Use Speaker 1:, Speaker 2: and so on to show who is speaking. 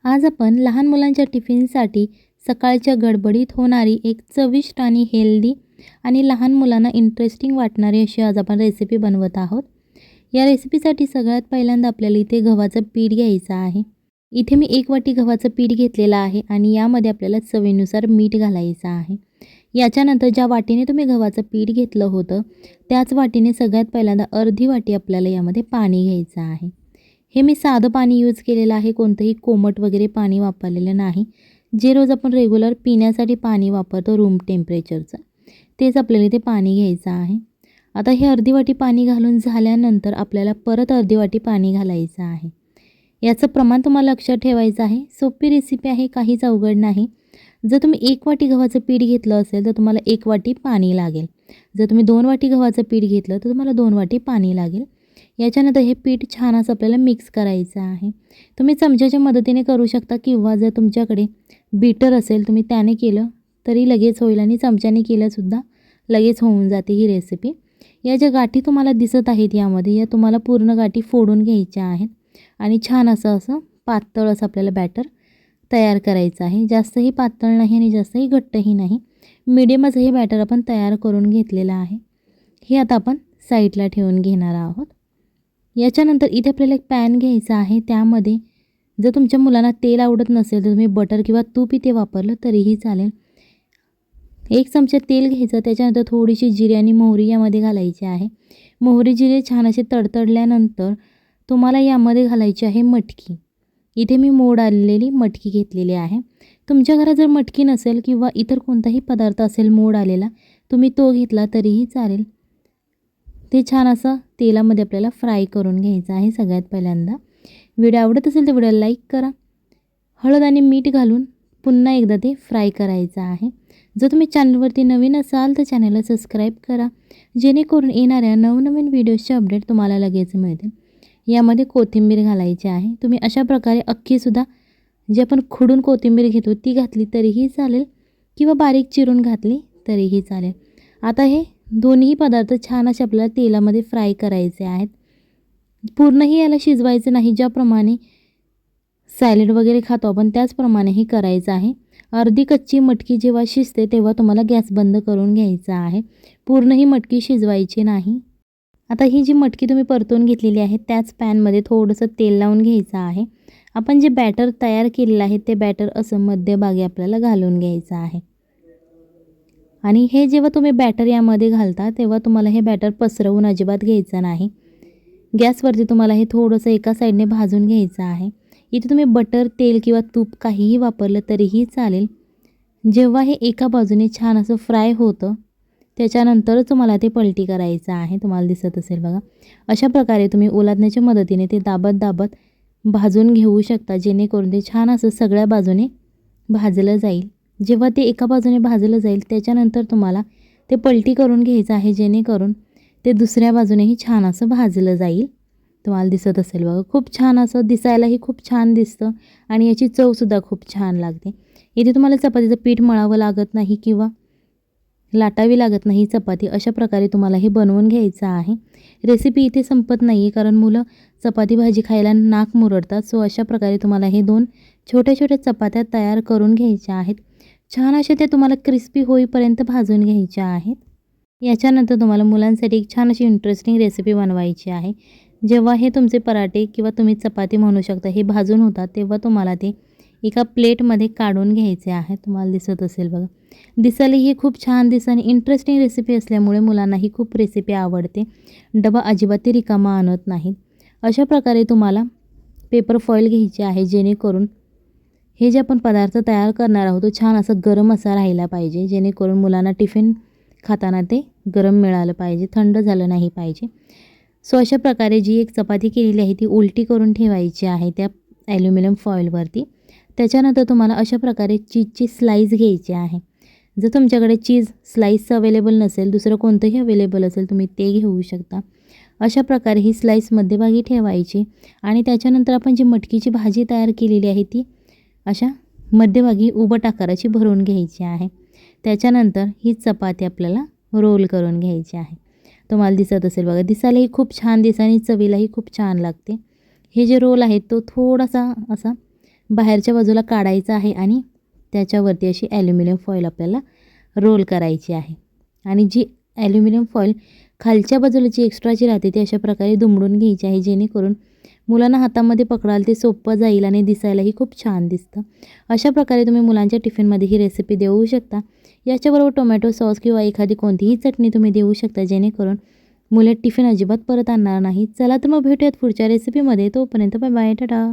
Speaker 1: आज आपण लहान मुलांच्या टिफिनसाठी सकाळच्या गडबडीत होणारी एक चविष्ट आणि हेल्दी आणि लहान मुलांना इंटरेस्टिंग वाटणारी अशी आज आपण रेसिपी बनवत आहोत। या रेसिपीसाठी सगळ्यात पहिल्यांदा आपल्याला इथे गव्हाचं पीठ घ्यायचं आहे। इथे मी 1 वाटी गव्हाचं पीठ घेतलेलं आहे आणि यामध्ये आपल्याला चवीनुसार मीठ घालायचं आहे। याच्यानंतर ज्या वाटीने तुम्ही गव्हाचं पीठ घेतलं होतं त्याच वाटीने सगळ्यात पहिल्यांदा अर्धी वाटी आपल्याला यामध्ये पाणी घ्यायचं आहे। हे मी साधं पाणी यूज केलेलं आहे, कोणतंही कोमट वगैरे पाणी वापरलेलं नाही। जे रोज आपण रेग्युलर पिण्यासाठी पाणी वापरतो रूम टेम्परेचरचं तेच आपल्याला इथे पाणी घ्यायचं आहे। आता हे अर्धी वाटी पाणी घालून झाल्यानंतर आपल्याला परत अर्धी वाटी पाणी घालायचं आहे। याचं प्रमाण तुम्हाला लक्षात ठेवायचं आहे। सोपी रेसिपी आहे, काहीच अवघड नाही। जर तुम्ही 1 वाटी गव्हाचं पीठ घेतलं असेल तर तुम्हाला 1 वाटी पाणी लागेल। जर तुम्ही 2 वाटी गव्हाचं पीठ घेतलं तर तुम्हाला 2 वाटी पाणी लागेल। याच्यानंतर हे पीठ छान असं आपल्याला मिक्स करायचं आहे। तुम्ही चमच्याच्या मदतीने करू शकता किंवा जर तुमच्याकडे बीटर असेल तुम्ही त्याने केलं तरी लगेच होईल आणि चमच्याने केलंसुद्धा लगेच होऊन जाते ही रेसिपी। या ज्या गाठी तुम्हाला दिसत आहेत यामध्ये या तुम्हाला पूर्ण गाठी फोडून घ्यायच्या आहेत आणि छान असं पातळ असं आपल्याला बॅटर तयार करायचं आहे। जास्तही पातळ नाही आणि जास्तही घट्टही नाही, मीडियमच हे बॅटर आपण तयार करून घेतलेलं आहे। हे आता आपण साईडला ठेवून घेणार आहोत। याच्यानंतर इथे आपल्याला एक पॅन घ्यायचा आहे। त्यामध्ये जर तुमच्या मुलांना तेल आवडत नसेल तर तुम्ही बटर किंवा तूप इथे वापरलं तरीही चालेल। 1 चमचा तेल घ्यायचं, त्याच्यानंतर थोडीशी जिरे आणि मोहरी यामध्ये घालायची आहे। मोहरी जिरे छान असे तडतडल्यानंतर तुम्हाला यामध्ये घालायची आहे मटकी। इथे मी मोड आलेली मटकी घेतलेली आहे। तुमच्या घरात जर मटकी नसेल किंवा इतर कोणताही पदार्थ असेल मोड आलेला तुम्ही तो घेतला तरीही चालेल। ते छान असं तेलामध्ये आपल्याला फ्राय करून घ्यायचं आहे। सगळ्यात पहिल्यांदा व्हिडिओ आवडत असेल तर व्हिडिओला लाईक करा, हळद आणि मीठ घालून पुन्हा एकदा ते फ्राय करायचं आहे। जर तुम्ही चॅनलवरती नवीन असाल तर चॅनलला सबस्क्राईब करा, जेणेकरून येणाऱ्या नवनवीन व्हिडिओजचे अपडेट तुम्हाला लगेच मिळतील। यामध्ये कोथिंबीर घालायची आहे। तुम्ही अशा प्रकारे अख्खीसुद्धा जे आपण खुडून कोथिंबीर घेतो ती घातली तरीही चालेल किंवा बारीक चिरून घातली तरीही चालेल। आता हे दोन्ही पदार्थ छान असे आपल्याला तेलामध्ये फ्राय करायचे आहेत। पूर्णही याला शिजवायचं नाही, ज्याप्रमाणे सॅलड वगैरे खातो आपण त्याचप्रमाणे हे करायचं आहे। अर्धी कच्ची मटकी जेव्हा शिजते तेव्हा तुम्हाला गॅस बंद करून घ्यायचा आहे, पूर्ण ही मटकी शिजवायची नाही। आता ही जी मटकी तुम्ही परतून घेतलेली आहे त्याच पॅनमध्ये थोडंसं तेल लावून घ्यायचं आहे। आपण जे बॅटर तयार केलेलं आहे ते बॅटर असं मध्यभागी आपल्याला घालून घ्यायचं आहे आणि हे जेव्हा तुम्ही बॅटर यामध्ये घालता तेव्हा तुम्हाला हे बॅटर पसरवून अजिबात घ्यायचं नाही। गॅसवरती तुम्हाला हे थोडंसं एका साईडने भाजून घ्यायचं आहे। इथे तुम्ही बटर, तेल किंवा तूप काहीही वापरलं तरीही चालेल। जेव्हा हे एका बाजूने छान असं फ्राय होतं त्याच्यानंतरच तुम्हाला ते पलटी करायचं आहे। तुम्हाला दिसत असेल बघा, अशा प्रकारे तुम्ही ओलांडण्याच्या मदतीने ते दाबत भाजून घेऊ शकता, जेणेकरून ते छान असं सगळ्या बाजूने भाजलं जाईल। जेव्हा ते एका बाजूने भाजलं जाईल त्याच्यानंतर तुम्हाला ते पलटी करून घ्यायचं आहे, जेणेकरून ते दुसऱ्या बाजूनेही छान असं भाजलं जाईल। तुम्हाला दिसत असेल बघा, खूप छान असं दिसायलाही खूप छान दिसतं आणि याची चवसुद्धा खूप छान लागते। इथे तुम्हाला चपातीचं पीठ मळावं लागत नाही किंवा लाटावी लागत नाही चपाती, अशा प्रकारे तुम्हाला हे बनवून घ्यायचं आहे। रेसिपी इथे संपत नाही आहे, कारण मुलं चपाती भाजी खायला नाक मुरडतात। सो अशा प्रकारे तुम्हाला हे 2 छोट्या चपात्या तयार करून घ्यायच्या आहेत। छान अशा त्या तुम्हाला क्रिस्पी होईपर्यंत भाजून घ्यायच्या आहेत। याच्यानंतर तुम्हाला मुलांसाठी एक छान अशी इंटरेस्टिंग रेसिपी बनवायची आहे। जेव्हा हे तुमचे पराठे किंवा तुम्ही चपाती म्हणू शकता हे भाजून होतात तेव्हा तुम्हाला ते एका प्लेटमध्ये काढून घ्यायचे आहे। तुम्हाला दिसत असेल बघा, दिसायला ही खूप छान दिसते आणि इंटरेस्टिंग रेसिपी असल्यामुळे मुलांना ही खूप रेसिपी आवडते। डबा अजिबात रिकामा आणत नाहीत। अशा प्रकारे तुम्हाला पेपर फॉईल घ्यायची आहे, जेणेकरून हे जे आपण पदार्थ तयार करणार आहोत तो छान असं गरम असा राहिला पाहिजे, जेणेकरून मुलांना टिफिन खाताना ते गरम मिळालं पाहिजे, थंड झालं नाही पाहिजे। सो अशा प्रकारे जी एक चपाती केलेली आहे ती उलटी करून ठेवायची आहे त्या ॲल्युमिनियम फॉईलवरती। त्याच्यानंतर तुम्हाला अशा प्रकारे चीजची स्लाईस घ्यायची आहे। जर तुमच्याकडे चीज स्लाईस अवेलेबल नसेल, दुसरं कोणतंही अवेलेबल असेल तुम्ही ते घेऊ शकता। अशा प्रकारे ही स्लाईस मध्यभागी ठेवायची आणि त्याच्यानंतर आपण जी मटकीची भाजी तयार केलेली आहे ती अशा मध्यभागी उभट आकाराची भरून घ्यायची आहे। त्याच्यानंतर ही चपाती आपल्याला रोल करून घ्यायची आहे। तुम्हाला दिसत असेल बघा, दिसायलाही खूप छान दिसते आणि चवीलाही खूप छान लागते। हे जे रोल आहे तो थोडासा असा बाहेरच्या बाजूला काढायचा आहे आणि त्याच्यावरती अशी ॲल्युमिनियम फॉईल आपल्याला रोल करायची आहे. आणि जी ॲल्युमिनियम फॉईल खालच्या बाजूला जी एक्स्ट्राची राहते ती अशा प्रकारे दुमडून घ्यायची आहे, जेणेकरून मुलांना हातामध्ये पकडायला ते सोपं जाईल आणि दिसायलाही खूप छान दिसतं. अशा प्रकारे तुम्ही मुलांच्या टिफिनमध्ये ही रेसिपी देऊ शकता. याच्याबरोबर टोमॅटो सॉस किंवा एखादी कोणतीही चटणी तुम्ही देऊ शकता, जेणेकरून मुले टिफिन अजिबात परत आणणार नाही. चला तर मग भेटूयात पुढच्या रेसिपीमध्ये. तोपर्यंत बाय बाय, टाटा.